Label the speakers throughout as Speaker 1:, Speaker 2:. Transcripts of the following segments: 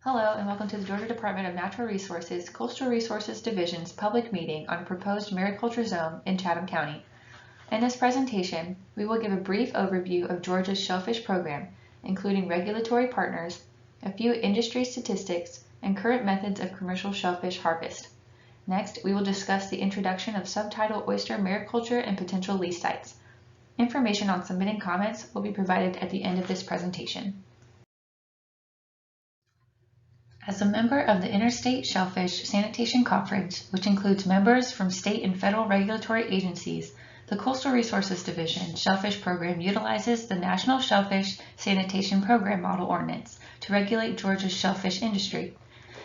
Speaker 1: Hello and welcome to the Georgia Department of Natural Resources Coastal Resources Division's public meeting on proposed mariculture zone in Chatham County. In this presentation, we will give a brief overview of Georgia's shellfish program, including regulatory partners, a few industry statistics, and current methods of commercial shellfish harvest. Next, we will discuss the introduction of Subtidal oyster mariculture and potential lease sites. Information on submitting comments will be provided at the end of this presentation. As a member of the Interstate Shellfish Sanitation Conference, which includes members from state and federal regulatory agencies, the Coastal Resources Division Shellfish Program utilizes the National Shellfish Sanitation Program Model Ordinance to regulate Georgia's shellfish industry.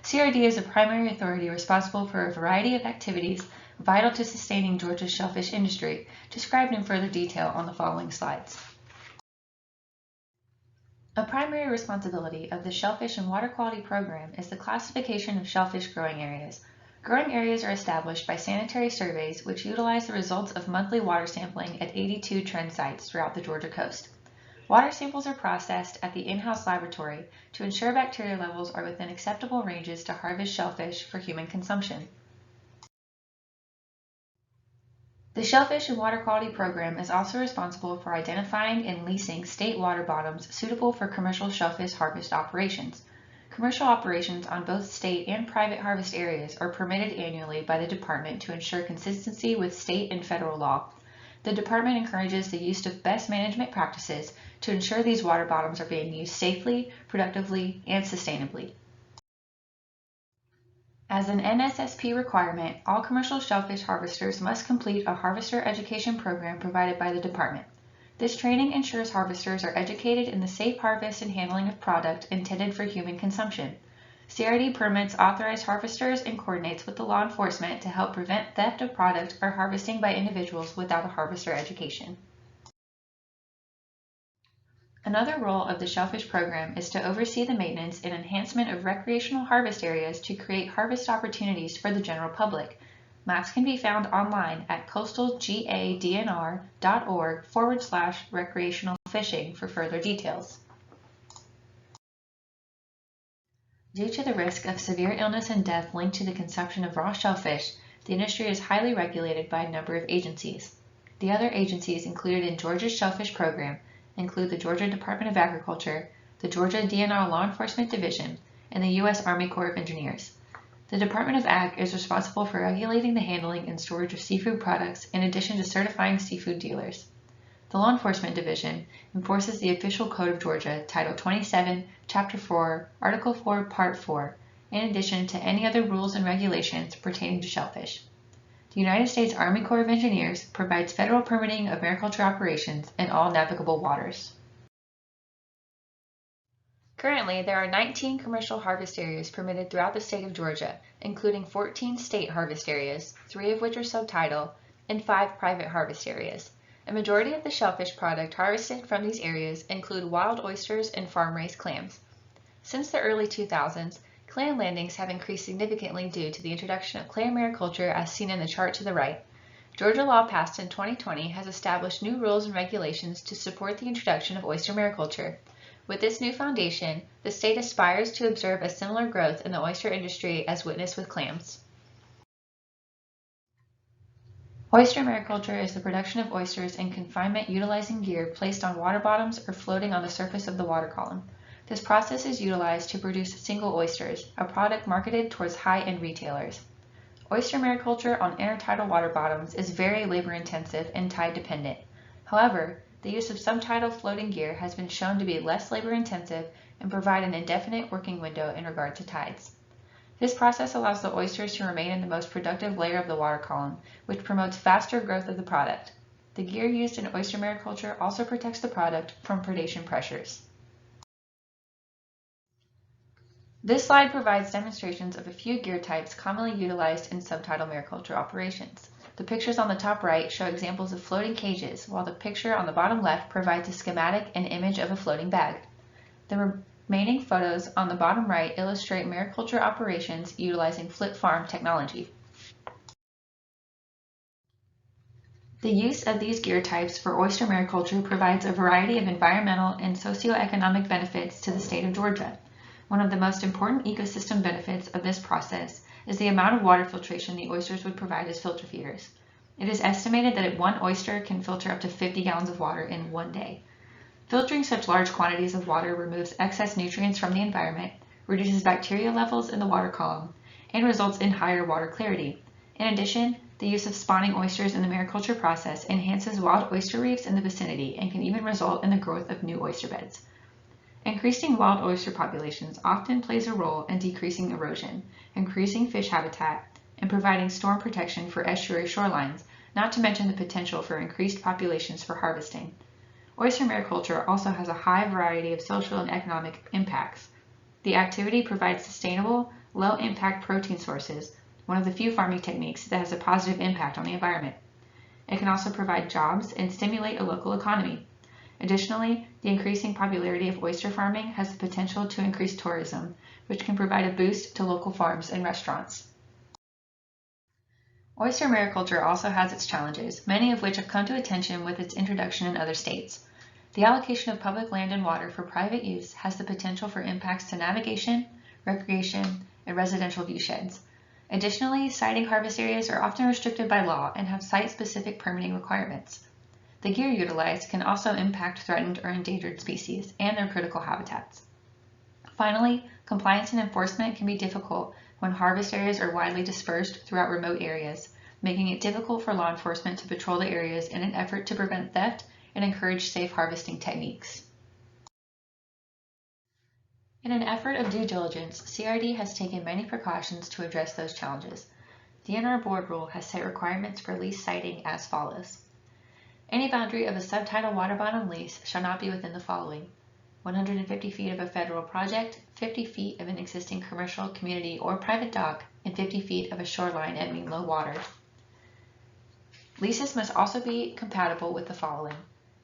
Speaker 1: CRD is a primary authority responsible for a variety of activities vital to sustaining Georgia's shellfish industry, described in further detail on the following slides. A primary responsibility of the Shellfish and Water Quality Program is the classification of shellfish growing areas. Growing areas are established by sanitary surveys which utilize the results of monthly water sampling at 82 trend sites throughout the Georgia coast. Water samples are processed at the in-house laboratory to ensure bacteria levels are within acceptable ranges to harvest shellfish for human consumption. The Shellfish and Water Quality Program is also responsible for identifying and leasing state water bottoms suitable for commercial shellfish harvest operations. Commercial operations on both state and private harvest areas are permitted annually by the department to ensure consistency with state and federal law. The department encourages the use of best management practices to ensure these water bottoms are being used safely, productively, and sustainably. As an NSSP requirement, all commercial shellfish harvesters must complete a harvester education program provided by the department. This training ensures harvesters are educated in the safe harvest and handling of product intended for human consumption. CRD permits authorized harvesters and coordinates with the law enforcement to help prevent theft of product or harvesting by individuals without a harvester education. Another role of the Shellfish Program is to oversee the maintenance and enhancement of recreational harvest areas to create harvest opportunities for the general public. Maps can be found online at coastalgadnr.org/recreational fishing for further details. Due to the risk of severe illness and death linked to the consumption of raw shellfish, the industry is highly regulated by a number of agencies. The other agencies included in Georgia's Shellfish Program include the Georgia Department of Agriculture, the Georgia DNR Law Enforcement Division, and the U.S. Army Corps of Engineers. The Department of Ag is responsible for regulating the handling and storage of seafood products in addition to certifying seafood dealers. The Law Enforcement Division enforces the Official Code of Georgia, Title 27, Chapter 4, Article 4, Part 4, in addition to any other rules and regulations pertaining to shellfish. The United States Army Corps of Engineers provides federal permitting of mariculture operations in all navigable waters. Currently, there are 19 commercial harvest areas permitted throughout the state of Georgia, including 14 state harvest areas, 3 of which are subtidal, and 5 private harvest areas. A majority of the shellfish product harvested from these areas include wild oysters and farm-raised clams. Since the early 2000s, clam landings have increased significantly due to the introduction of clam mariculture as seen in the chart to the right. Georgia law passed in 2020 has established new rules and regulations to support the introduction of oyster mariculture. With this new foundation, the state aspires to observe a similar growth in the oyster industry as witnessed with clams. Oyster mariculture is the production of oysters in confinement utilizing gear placed on water bottoms or floating on the surface of the water column. This process is utilized to produce single oysters, a product marketed towards high-end retailers. Oyster mariculture on intertidal water bottoms is very labor-intensive and tide-dependent. However, the use of subtidal floating gear has been shown to be less labor-intensive and provide an indefinite working window in regard to tides. This process allows the oysters to remain in the most productive layer of the water column, which promotes faster growth of the product. The gear used in oyster mariculture also protects the product from predation pressures. This slide provides demonstrations of a few gear types commonly utilized in subtidal mariculture operations. The pictures on the top right show examples of floating cages, while the picture on the bottom left provides a schematic and image of a floating bag. The remaining photos on the bottom right illustrate mariculture operations utilizing flip farm technology. The use of these gear types for oyster mariculture provides a variety of environmental and socioeconomic benefits to the state of Georgia. One of the most important ecosystem benefits of this process is the amount of water filtration the oysters would provide as filter feeders. It is estimated that one oyster can filter up to 50 gallons of water in one day. Filtering such large quantities of water removes excess nutrients from the environment, reduces bacteria levels in the water column, and results in higher water clarity. In addition, the use of spawning oysters in the mariculture process enhances wild oyster reefs in the vicinity and can even result in the growth of new oyster beds. Increasing wild oyster populations often plays a role in decreasing erosion, increasing fish habitat, and providing storm protection for estuary shorelines, not to mention the potential for increased populations for harvesting. Oyster mariculture also has a high variety of social and economic impacts. The activity provides sustainable, low-impact protein sources, one of the few farming techniques that has a positive impact on the environment. It can also provide jobs and stimulate a local economy. Additionally, the increasing popularity of oyster farming has the potential to increase tourism, which can provide a boost to local farms and restaurants. Oyster mariculture also has its challenges, many of which have come to attention with its introduction in other states. The allocation of public land and water for private use has the potential for impacts to navigation, recreation, and residential viewsheds. Additionally, sighting harvest areas are often restricted by law and have site-specific permitting requirements. The gear utilized can also impact threatened or endangered species and their critical habitats. Finally, compliance and enforcement can be difficult when harvest areas are widely dispersed throughout remote areas, making it difficult for law enforcement to patrol the areas in an effort to prevent theft and encourage safe harvesting techniques. In an effort of due diligence, CRD has taken many precautions to address those challenges. DNR Board Rule has set requirements for lease siting as follows. Any boundary of a subtidal water-bottom lease shall not be within the following: 150 feet of a federal project, 50 feet of an existing commercial, community, or private dock, and 50 feet of a shoreline at mean low water. Leases must also be compatible with the following: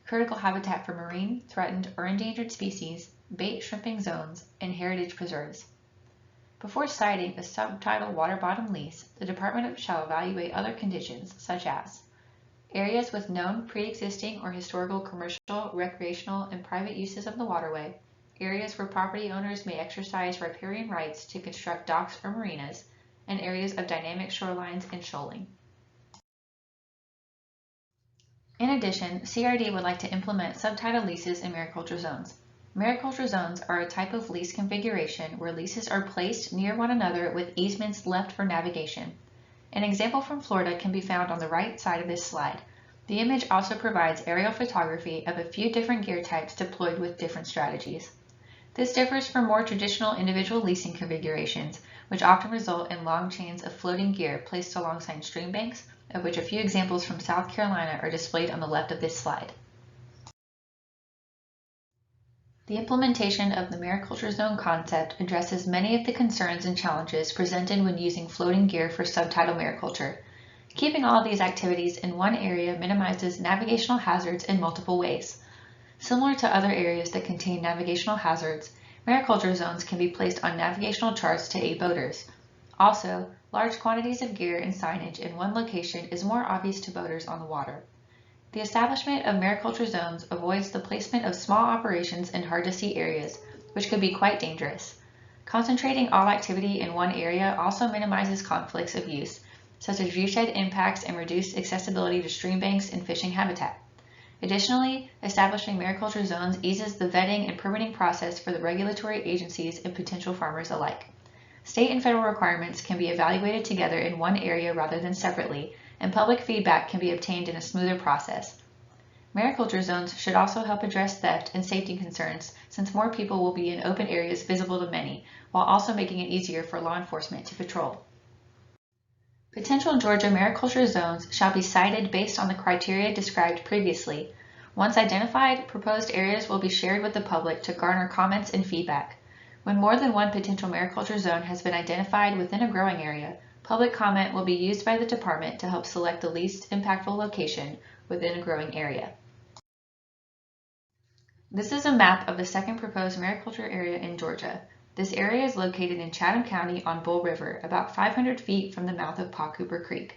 Speaker 1: critical habitat for marine, threatened, or endangered species, bait shrimping zones, and heritage preserves. Before siting a subtidal water-bottom lease, the department shall evaluate other conditions such as areas with known pre-existing or historical commercial, recreational, and private uses of the waterway, areas where property owners may exercise riparian rights to construct docks or marinas, and areas of dynamic shorelines and shoaling. In addition, CRD would like to implement subtidal leases in mariculture zones. Mariculture zones are a type of lease configuration where leases are placed near one another with easements left for navigation. An example from Florida can be found on the right side of this slide. The image also provides aerial photography of a few different gear types deployed with different strategies. This differs from more traditional individual leasing configurations, which often result in long chains of floating gear placed alongside stream banks, of which a few examples from South Carolina are displayed on the left of this slide. The implementation of the mariculture zone concept addresses many of the concerns and challenges presented when using floating gear for subtidal mariculture. Keeping all of these activities in one area minimizes navigational hazards in multiple ways. Similar to other areas that contain navigational hazards, mariculture zones can be placed on navigational charts to aid boaters. Also, large quantities of gear and signage in one location is more obvious to boaters on the water. The establishment of mariculture zones avoids the placement of small operations in hard-to-see areas, which could be quite dangerous. Concentrating all activity in one area also minimizes conflicts of use, such as viewshed impacts and reduced accessibility to stream banks and fishing habitat. Additionally, establishing mariculture zones eases the vetting and permitting process for the regulatory agencies and potential farmers alike. State and federal requirements can be evaluated together in one area rather than separately, and public feedback can be obtained in a smoother process. Mariculture zones should also help address theft and safety concerns, since more people will be in open areas visible to many, while also making it easier for law enforcement to patrol. Potential Georgia mariculture zones shall be sited based on the criteria described previously. Once identified, proposed areas will be shared with the public to garner comments and feedback. When more than one potential mariculture zone has been identified within a growing area, public comment will be used by the department to help select the least impactful location within a growing area. This is a map of the second proposed mariculture area in Georgia. This area is located in Chatham County on Bull River, about 500 feet from the mouth of Paw Cooper Creek.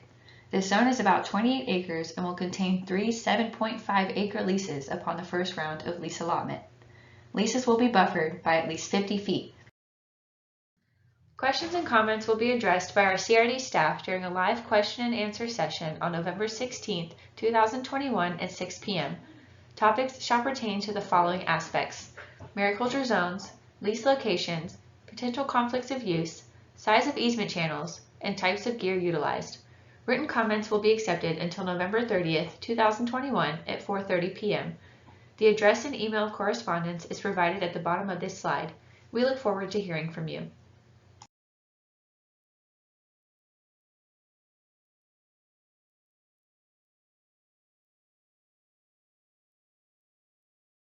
Speaker 1: This zone is about 28 acres and will contain 3 7.5-acre leases upon the first round of lease allotment. Leases will be buffered by at least 50 feet Questions and comments will be addressed by our CRD staff during a live question and answer session on November 16, 2021 at 6 p.m. Topics shall pertain to the following aspects: mariculture zones, lease locations, potential conflicts of use, size of easement channels, and types of gear utilized. Written comments will be accepted until November 30th, 2021 at 4:30 p.m. The address and email correspondence is provided at the bottom of this slide. We look forward to hearing from you.